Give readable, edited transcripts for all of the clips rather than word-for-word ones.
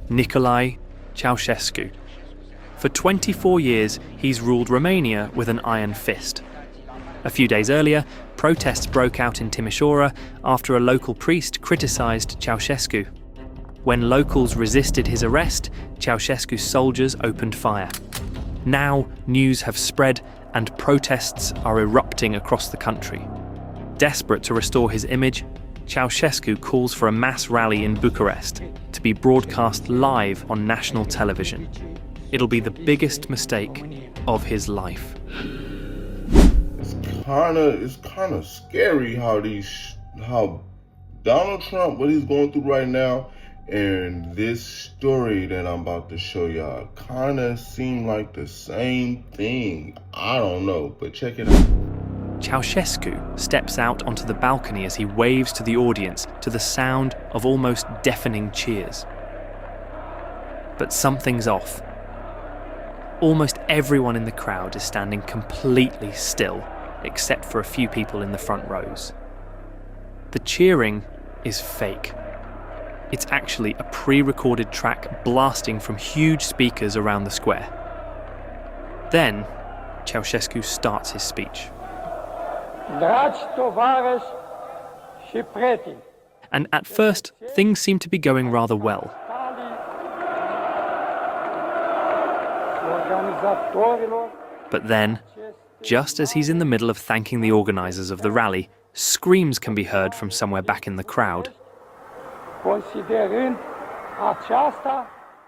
Nicolae Ceausescu. For 24 years, he's ruled Romania with an iron fist. A few days earlier, protests broke out in Timișoara after a local priest criticised Ceausescu. When locals resisted his arrest, Ceausescu's soldiers opened fire. Now, news have spread and protests are erupting across the country. Desperate to restore his image, Ceausescu calls for a mass rally in Bucharest to be broadcast live on national television. It'll be the biggest mistake of his life. It's kind of scary how Donald Trump, what he's going through right now, and this story that I'm about to show y'all kind of seem like the same thing. I don't know, but check it out. Ceausescu steps out onto the balcony as he waves to the audience to the sound of almost deafening cheers. But something's off. Almost everyone in the crowd is standing completely still, except for a few people in the front rows. The cheering is fake. It's actually a pre-recorded track blasting from huge speakers around the square. Then, Ceausescu starts his speech. And at first, things seem to be going rather well. But then, just as he's in the middle of thanking the organisers of the rally, screams can be heard from somewhere back in the crowd.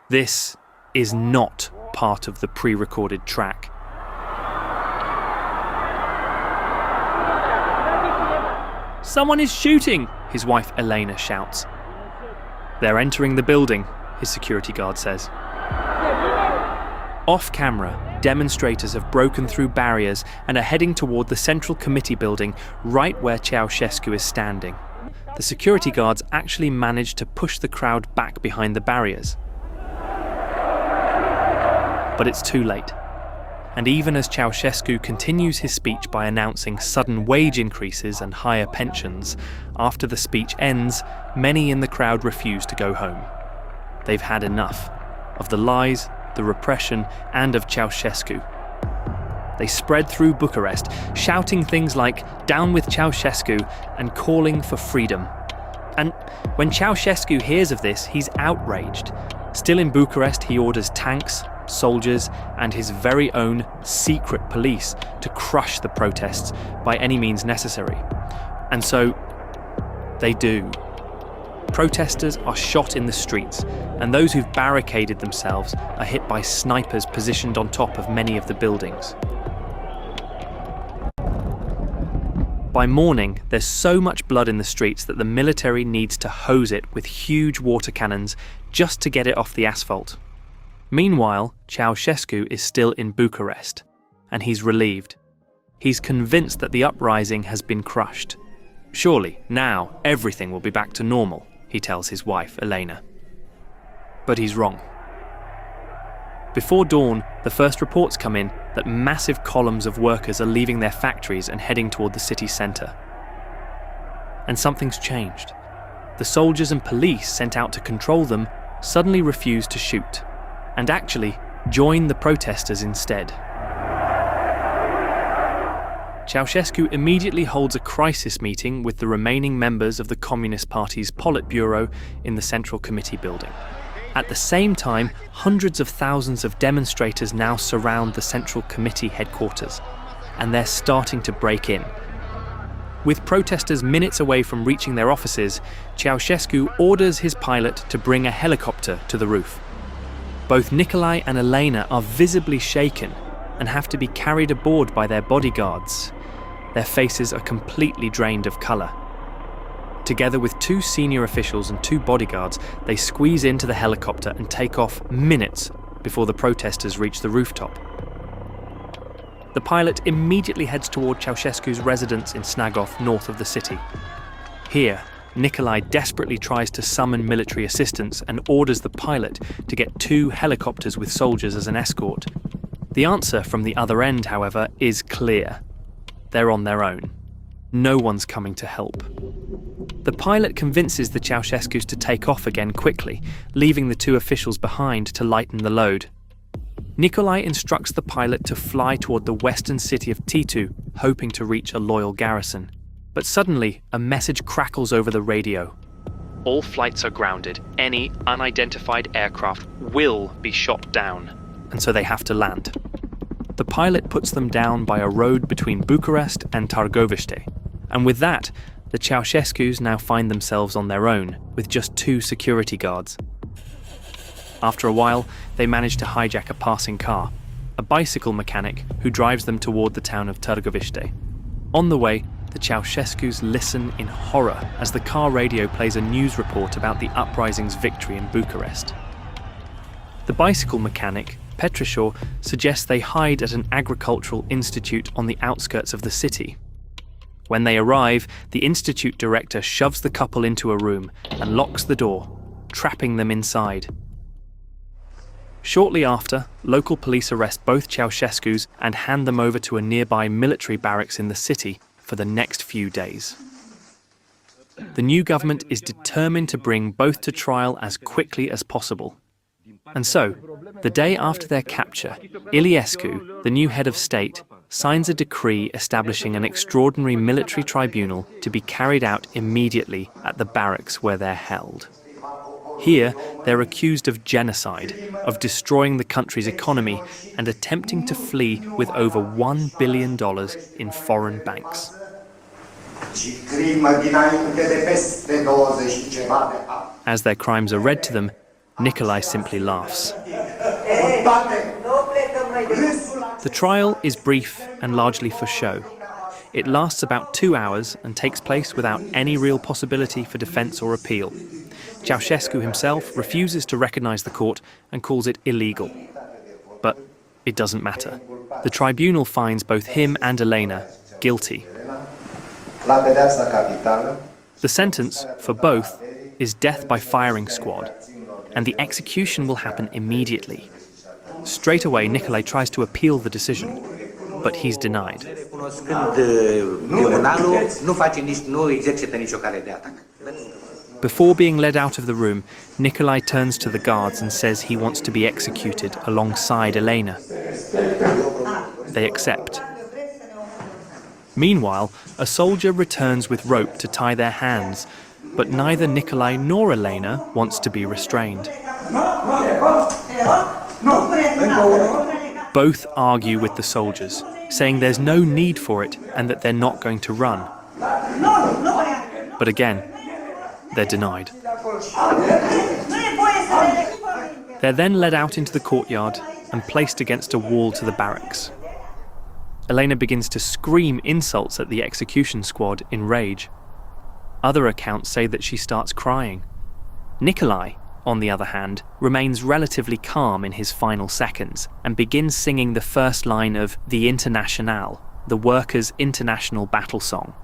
This is not part of the pre-recorded track. "Someone is shooting!" his wife Elena shouts. "They're entering the building," his security guard says. Off camera, demonstrators have broken through barriers and are heading toward the Central Committee building right where Ceausescu is standing. The security guards actually managed to push the crowd back behind the barriers. But it's too late. And even as Ceausescu continues his speech by announcing sudden wage increases and higher pensions, after the speech ends, many in the crowd refuse to go home. They've had enough of the lies, the repression, and of Ceausescu. They spread through Bucharest, shouting things like "Down with Ceausescu" and calling for freedom. And when Ceausescu hears of this, he's outraged. Still in Bucharest, he orders tanks, soldiers, and his very own secret police to crush the protests by any means necessary. And so, they do. Protesters are shot in the streets, and those who've barricaded themselves are hit by snipers positioned on top of many of the buildings. By morning, there's so much blood in the streets that the military needs to hose it with huge water cannons just to get it off the asphalt. Meanwhile, Ceausescu is still in Bucharest, and he's relieved. He's convinced that the uprising has been crushed. Surely, now, everything will be back to normal, he tells his wife, Elena. But he's wrong. Before dawn, the first reports come in that massive columns of workers are leaving their factories and heading toward the city centre. And something's changed. The soldiers and police sent out to control them suddenly refuse to shoot, and actually join the protesters instead. Ceausescu immediately holds a crisis meeting with the remaining members of the Communist Party's Politburo in the Central Committee building. At the same time, hundreds of thousands of demonstrators now surround the Central Committee headquarters, and they're starting to break in. With protesters minutes away from reaching their offices, Ceausescu orders his pilot to bring a helicopter to the roof. Both Nicolae and Elena are visibly shaken and have to be carried aboard by their bodyguards. Their faces are completely drained of colour. Together with two senior officials and two bodyguards, they squeeze into the helicopter and take off minutes before the protesters reach the rooftop. The pilot immediately heads toward Ceausescu's residence in Snagov, north of the city. Here, Nicolae desperately tries to summon military assistance and orders the pilot to get two helicopters with soldiers as an escort. The answer from the other end, however, is clear. They're on their own. No one's coming to help. The pilot convinces the Ceausescus to take off again quickly, leaving the two officials behind to lighten the load. Nicolae instructs the pilot to fly toward the western city of Titu, hoping to reach a loyal garrison. But suddenly, a message crackles over the radio. All flights are grounded. Any unidentified aircraft will be shot down, and so they have to land. The pilot puts them down by a road between Bucharest and Târgoviște, and with that, the Ceausescus now find themselves on their own, with just 2 security guards. After a while, they manage to hijack a passing car, a bicycle mechanic who drives them toward the town of Târgoviște. On the way, the Ceausescus listen in horror as the car radio plays a news report about the uprising's victory in Bucharest. The bicycle mechanic, Petrișor, suggests they hide at an agricultural institute on the outskirts of the city. When they arrive, the institute director shoves the couple into a room and locks the door, trapping them inside. Shortly after, local police arrest both Ceausescus and hand them over to a nearby military barracks in the city for the next few days. The new government is determined to bring both to trial as quickly as possible. And so, the day after their capture, Iliescu, the new head of state, signs a decree establishing an extraordinary military tribunal to be carried out immediately at the barracks where they're held. Here, they're accused of genocide, of destroying the country's economy, and attempting to flee with over $1 billion in foreign banks. As their crimes are read to them, Nicolae simply laughs. The trial is brief and largely for show. It lasts about 2 hours and takes place without any real possibility for defence or appeal. Ceausescu himself refuses to recognise the court and calls it illegal. But it doesn't matter. The tribunal finds both him and Elena guilty. The sentence, for both, is death by firing squad, and the execution will happen immediately. Straight away, Nicolae tries to appeal the decision, but he's denied. Before being led out of the room, Nicolae turns to the guards and says he wants to be executed alongside Elena. They accept. Meanwhile, a soldier returns with rope to tie their hands, but neither Nicolae nor Elena wants to be restrained. Both argue with the soldiers, saying there's no need for it and that they're not going to run. But again, they're denied. They're then led out into the courtyard and placed against a wall to the barracks. Elena begins to scream insults at the execution squad in rage. Other accounts say that she starts crying. Nicolae, on the other hand, remains relatively calm in his final seconds and begins singing the first line of the Internationale, the workers' international battle song.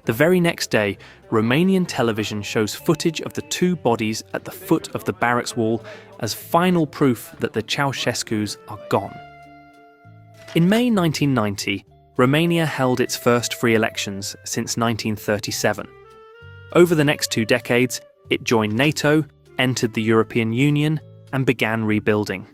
The very next day, Romanian television shows footage of the 2 bodies at the foot of the barracks wall as final proof that the Ceausescus are gone. In May 1990, Romania held its first free elections since 1937. Over the next 2 decades, it joined NATO, entered the European Union, and began rebuilding.